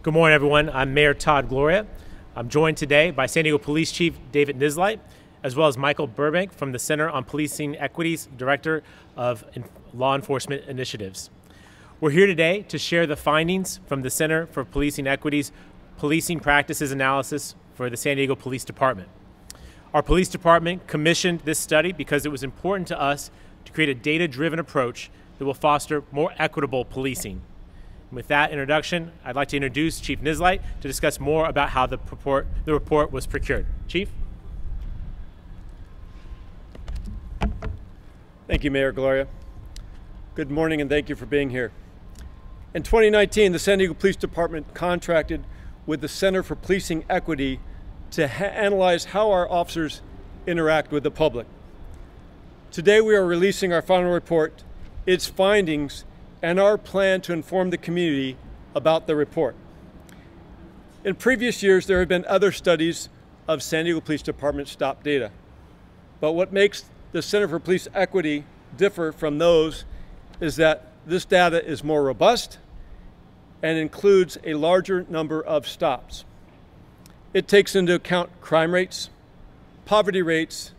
Good morning, everyone. I'm Mayor Todd Gloria. I'm joined today by San Diego Police Chief David Nisleit, as well as Michael Burbank from the Center on Policing Equity's Director of Law Enforcement Initiatives. We're here today to share the findings from the Center for Policing Equity's Policing Practices Analysis for the San Diego Police Department. Our police department commissioned this study because it was important to us to create a data-driven approach that will foster more equitable policing. With that introduction, I'd like to introduce Chief Nisleit to discuss more about how the report was procured. Chief? Thank you, Mayor Gloria. Good morning and thank you for being here. In 2019, the San Diego Police Department contracted with the Center for Policing Equity to analyze how our officers interact with the public. Today we are releasing our final report, its findings, and our plan to inform the community about the report. In previous years, there have been other studies of San Diego Police Department stop data. But what makes the Center for Police Equity differ from those is that this data is more robust and includes a larger number of stops. It takes into account crime rates, poverty rates,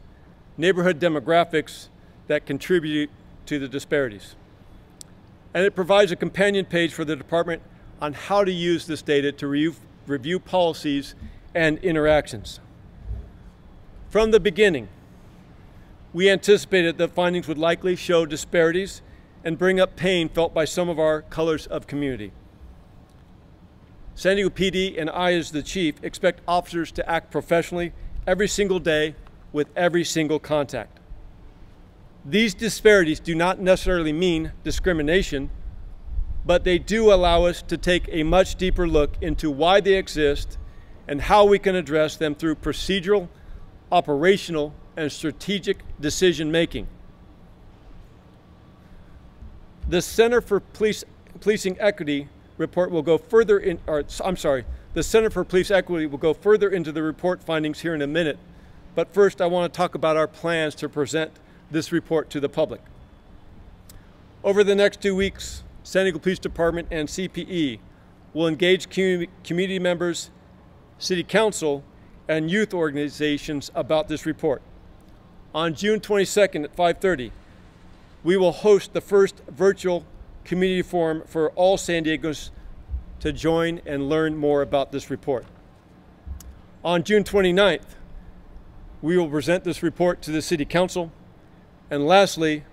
neighborhood demographics that contribute to the disparities. And it provides a companion page for the department on how to use this data to review policies and interactions. From the beginning, we anticipated that findings would likely show disparities and bring up pain felt by some of our colors of community. San Diego PD and I, as the chief, expect officers to act professionally every single day with every single contact. These disparities do not necessarily mean discrimination, but they do allow us to take a much deeper look into why they exist and how we can address them through procedural, operational, and strategic decision making. The Center for Policing Equity report will go further in, the Center for Police Equity will go further into the report findings here in a minute. But first, I want to talk about our plans to present this report to the public. Over the next 2 weeks, San Diego Police Department and CPE will engage community members, City Council, and youth organizations about this report. On June 22nd at 5:30, we will host the first virtual community forum for all San Diegos to join and learn more about this report. On June 29th, we will present this report to the City Council. And lastly,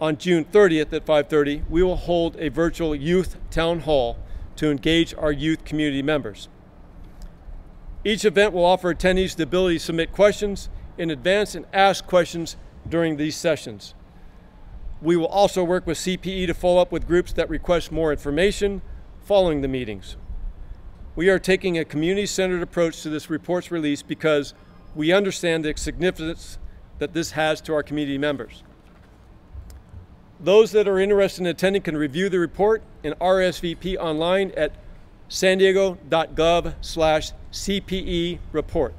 on June 30th at 5:30, we will hold a virtual youth town hall to engage our youth community members. Each event will offer attendees the ability to submit questions in advance and ask questions during these sessions. We will also work with CPE to follow up with groups that request more information following the meetings. We are taking a community-centered approach to this report's release because we understand the significance that this has to our community members. Those that are interested in attending can review the report and RSVP online at sandiego.gov/CPE report.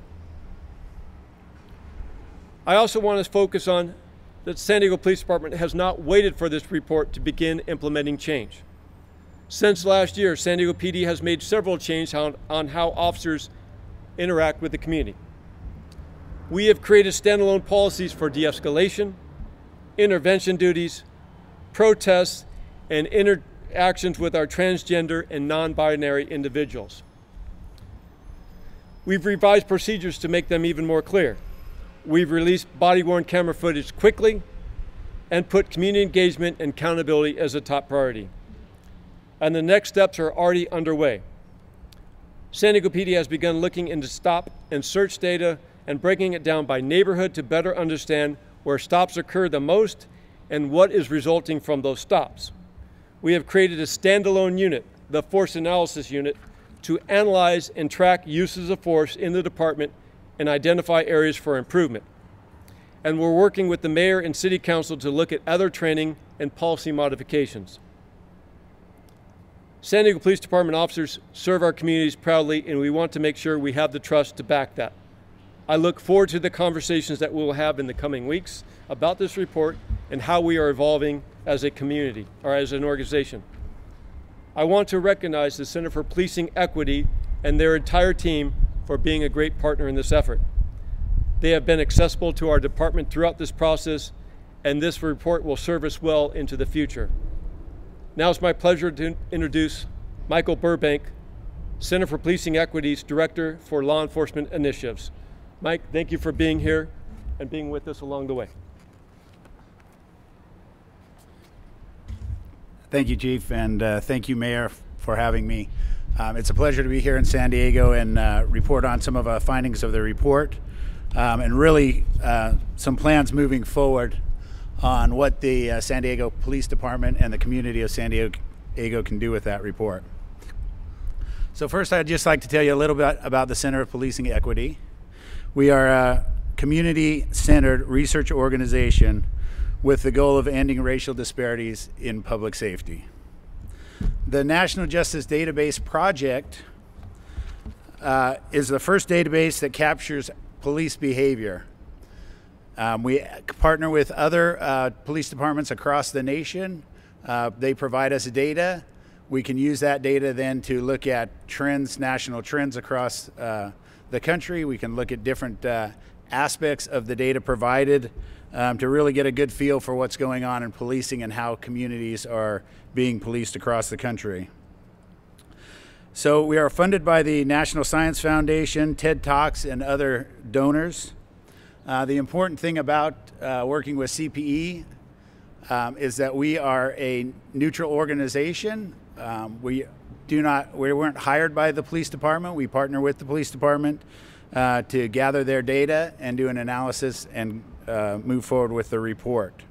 I also want to focus on that San Diego Police Department has not waited for this report to begin implementing change. Since last year, San Diego PD has made several changes on how officers interact with the community. We have created standalone policies for de-escalation, intervention duties, protests, and interactions with our transgender and non-binary individuals. We've revised procedures to make them even more clear. We've released body-worn camera footage quickly and put community engagement and accountability as a top priority. And the next steps are already underway. San Diego PD has begun looking into stop and search data and breaking it down by neighborhood to better understand where stops occur the most and what is resulting from those stops. We have created a standalone unit, the Force Analysis Unit, to analyze and track uses of force in the department and identify areas for improvement. And we're working with the Mayor and City Council to look at other training and policy modifications. San Diego Police Department officers serve our communities proudly, and we want to make sure we have the trust to back that. I look forward to the conversations that we'll have in the coming weeks about this report and how we are evolving as a community or as an organization. I want to recognize the Center for Policing Equity and their entire team for being a great partner in this effort. They have been accessible to our department throughout this process, and this report will serve us well into the future. Now it's my pleasure to introduce Michael Burbank, Center for Policing Equity's Director for Law Enforcement Initiatives. Mike, thank you for being here and being with us along the way. Thank you, Chief, and thank you, Mayor, for having me. It's a pleasure to be here in San Diego and report on some of the findings of the report and really some plans moving forward on what the San Diego Police Department and the community of San Diego can do with that report. So first, I'd just like to tell you a little bit about the Center of Policing Equity. We are a community-centered research organization with the goal of ending racial disparities in public safety. The National Justice Database Project is the first database that captures police behavior. We partner with other police departments across the nation. They provide us data. We can use that data then to look at trends, national trends across the country. We can look at different aspects of the data provided to really get a good feel for what's going on in policing and how communities are being policed across the country. So we are funded by the National Science Foundation, TED Talks, and other donors. The important thing about working with CPE is that we are a neutral organization. We weren't hired by the police department. We partner with the police department to gather their data and do an analysis and move forward with the report.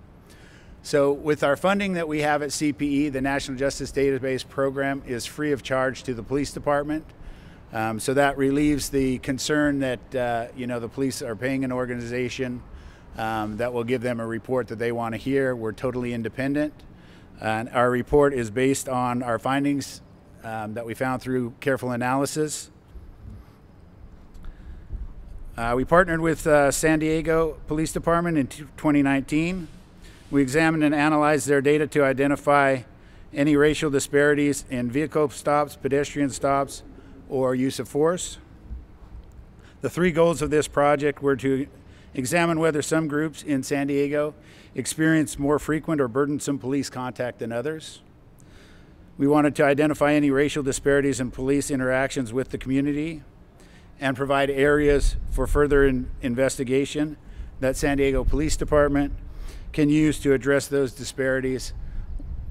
So with our funding that we have at CPE, the National Justice Database Program is free of charge to the police department. So that relieves the concern that the police are paying an organization that will give them a report that they want to hear. We're totally independent. And our report is based on our findings that we found through careful analysis. We partnered with San Diego Police Department in 2019. We examined and analyzed their data to identify any racial disparities in vehicle stops, pedestrian stops, or use of force. The three goals of this project were to examine whether some groups in San Diego experience more frequent or burdensome police contact than others. We wanted to identify any racial disparities in police interactions with the community and provide areas for further investigation that San Diego Police Department can use to address those disparities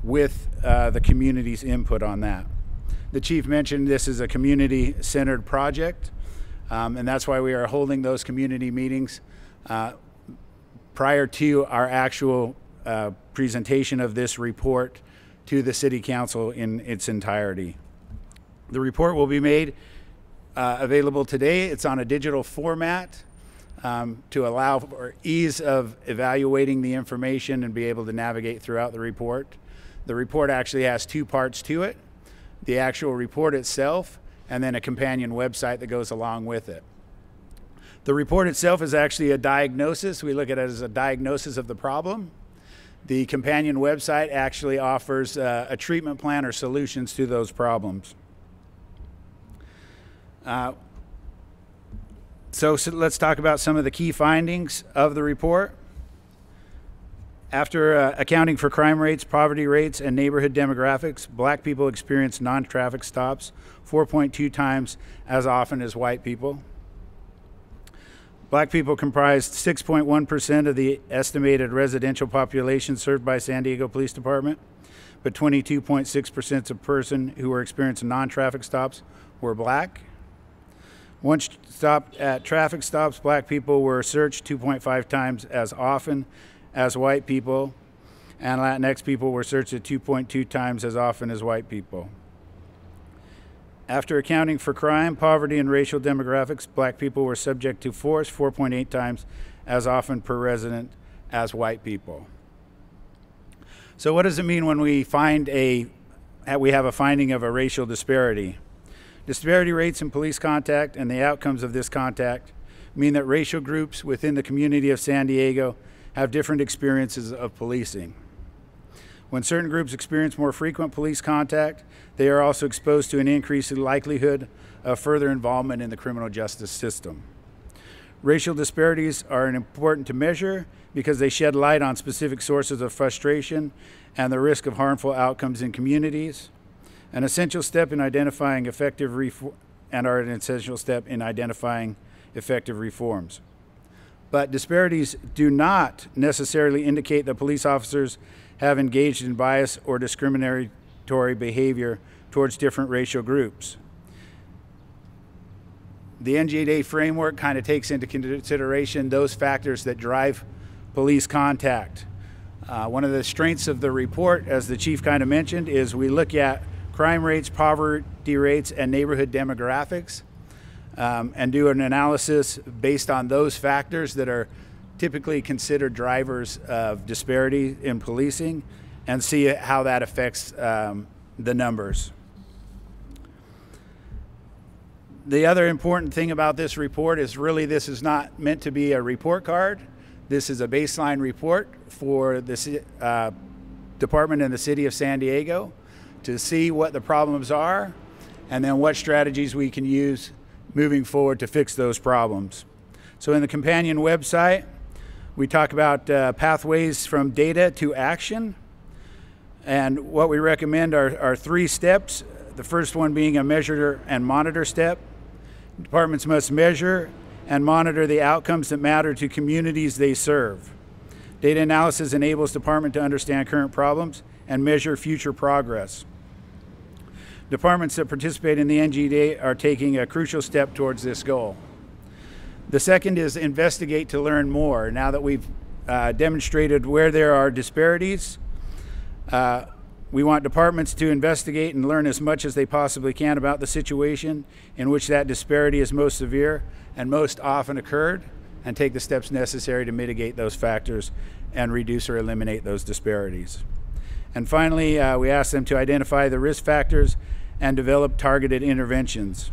with the community's input on that. The Chief mentioned this is a community-centered project, and that's why we are holding those community meetings prior to our actual presentation of this report to the City Council in its entirety. The report will be made available today. It's on a digital format to allow for ease of evaluating the information and be able to navigate throughout the report. The report actually has two parts to it: the actual report itself and then a companion website that goes along with it. The report itself is actually a diagnosis. We look at it as a diagnosis of the problem. The companion website actually offers a treatment plan or solutions to those problems. So let's talk about some of the key findings of the report. After accounting for crime rates, poverty rates, and neighborhood demographics, Black people experience non-traffic stops 4.2 times as often as white people. Black people comprised 6.1% of the estimated residential population served by San Diego Police Department, but 22.6% of persons who were experiencing non-traffic stops were Black. Once stopped at traffic stops, Black people were searched 2.5 times as often as white people, and Latinx people were searched at 2.2 times as often as white people. After accounting for crime, poverty, and racial demographics, Black people were subject to force 4.8 times as often per resident as white people. So what does it mean when we have a finding of a racial disparity? Disparity rates in police contact and the outcomes of this contact mean that racial groups within the community of San Diego have different experiences of policing. When certain groups experience more frequent police contact, they are also exposed to an increased likelihood of further involvement in the criminal justice system. Racial disparities are important to measure because they shed light on specific sources of frustration and the risk of harmful outcomes in communities. An essential step in identifying effective reforms. But disparities do not necessarily indicate that police officers have engaged in bias or discriminatory behavior towards different racial groups. The NGA framework kind of takes into consideration those factors that drive police contact. One of the strengths of the report, as the chief kind of mentioned, is we look at crime rates, poverty rates, and neighborhood demographics, and do an analysis based on those factors that are typically considered drivers of disparity in policing, and see how that affects the numbers. The other important thing about this report is really this is not meant to be a report card. This is a baseline report for the department in the city of San Diego to see what the problems are and then what strategies we can use moving forward to fix those problems. So in the companion website, we talk about pathways from data to action. And what we recommend are 3 steps. The first one being a measure and monitor step. Departments must measure and monitor the outcomes that matter to communities they serve. Data analysis enables department to understand current problems and measure future progress. Departments that participate in the NGDA are taking a crucial step towards this goal. The second is investigate to learn more. Now that we've demonstrated where there are disparities, we want departments to investigate and learn as much as they possibly can about the situation in which that disparity is most severe and most often occurred, and take the steps necessary to mitigate those factors and reduce or eliminate those disparities. And finally, we ask them to identify the risk factors and develop targeted interventions.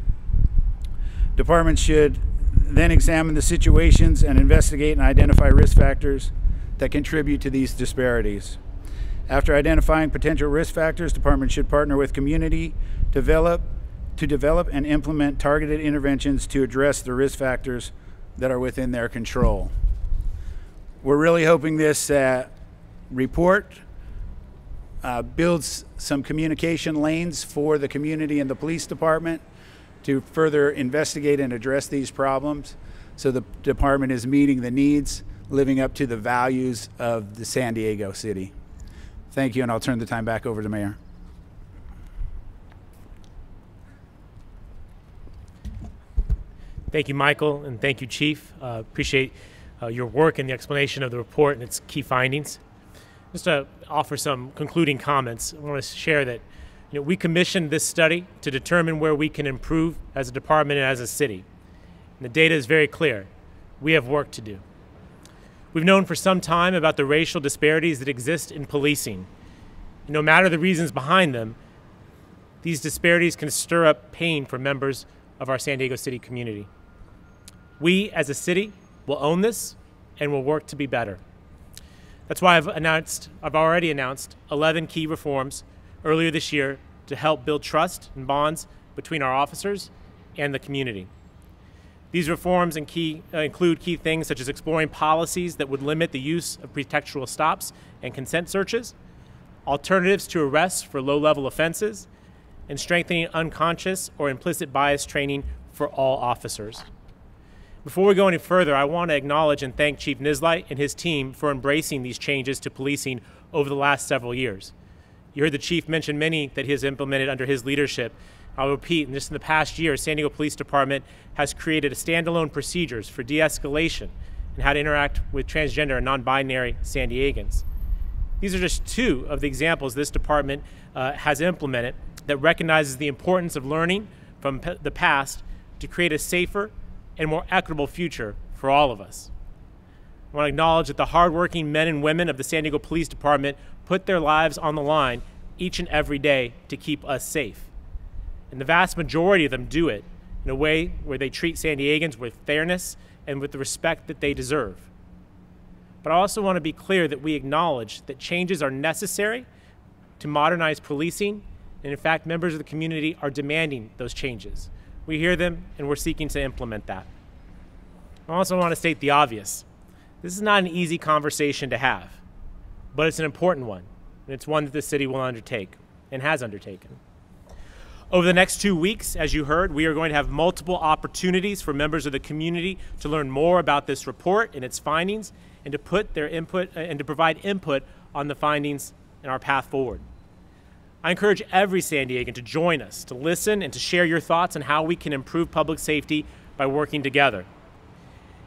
Departments should then examine the situations and investigate and identify risk factors that contribute to these disparities. After identifying potential risk factors, departments should partner with community to develop and implement targeted interventions to address the risk factors that are within their control. We're really hoping this report builds some communication lanes for the community and the police department to further investigate and address these problems, so the department is meeting the needs, living up to the values of the San Diego city. Thank you, and I'll turn the time back over to Mayor. Thank you, Michael, and thank you, Chief. Appreciate your work and the explanation of the report and its key findings. Just to offer some concluding comments, I want to share that we commissioned this study to determine where we can improve as a department and as a city. And the data is very clear. We have work to do. We've known for some time about the racial disparities that exist in policing. No matter the reasons behind them, these disparities can stir up pain for members of our San Diego City community. We, as a city, will own this and will work to be better. That's why I've already announced 11 key reforms earlier this year to help build trust and bonds between our officers and the community. These reforms include key things such as exploring policies that would limit the use of pretextual stops and consent searches, alternatives to arrests for low-level offenses, and strengthening unconscious or implicit bias training for all officers. Before we go any further, I want to acknowledge and thank Chief Nisleit and his team for embracing these changes to policing over the last several years. You heard the Chief mention many that he has implemented under his leadership. I'll repeat, just in the past year, San Diego Police Department has created standalone procedures for de-escalation and how to interact with transgender and non-binary San Diegans. These are just 2 of the examples this department has implemented that recognizes the importance of learning from the past to create a safer and more equitable future for all of us. I want to acknowledge that the hardworking men and women of the San Diego Police Department put their lives on the line each and every day to keep us safe. And the vast majority of them do it in a way where they treat San Diegans with fairness and with the respect that they deserve. But I also want to be clear that we acknowledge that changes are necessary to modernize policing, and in fact, members of the community are demanding those changes. We hear them, and we're seeking to implement that. I also want to state the obvious. This is not an easy conversation to have, but it's an important one, and it's one that the city will undertake and has undertaken. Over the next 2 weeks, as you heard, we are going to have multiple opportunities for members of the community to learn more about this report and its findings, and to put their input and to provide input on the findings and our path forward. I encourage every San Diegan to join us, to listen and to share your thoughts on how we can improve public safety by working together.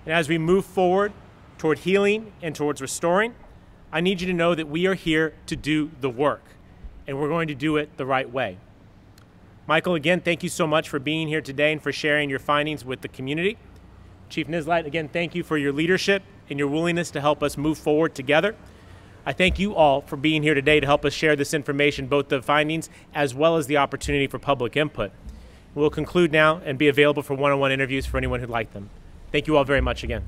And as we move forward toward healing and towards restoring, I need you to know that we are here to do the work, and we're going to do it the right way. Michael, again, thank you so much for being here today and for sharing your findings with the community. Chief Nisleit, again, thank you for your leadership and your willingness to help us move forward together. I thank you all for being here today to help us share this information, both the findings as well as the opportunity for public input. We'll conclude now and be available for one-on-one interviews for anyone who'd like them. Thank you all very much again.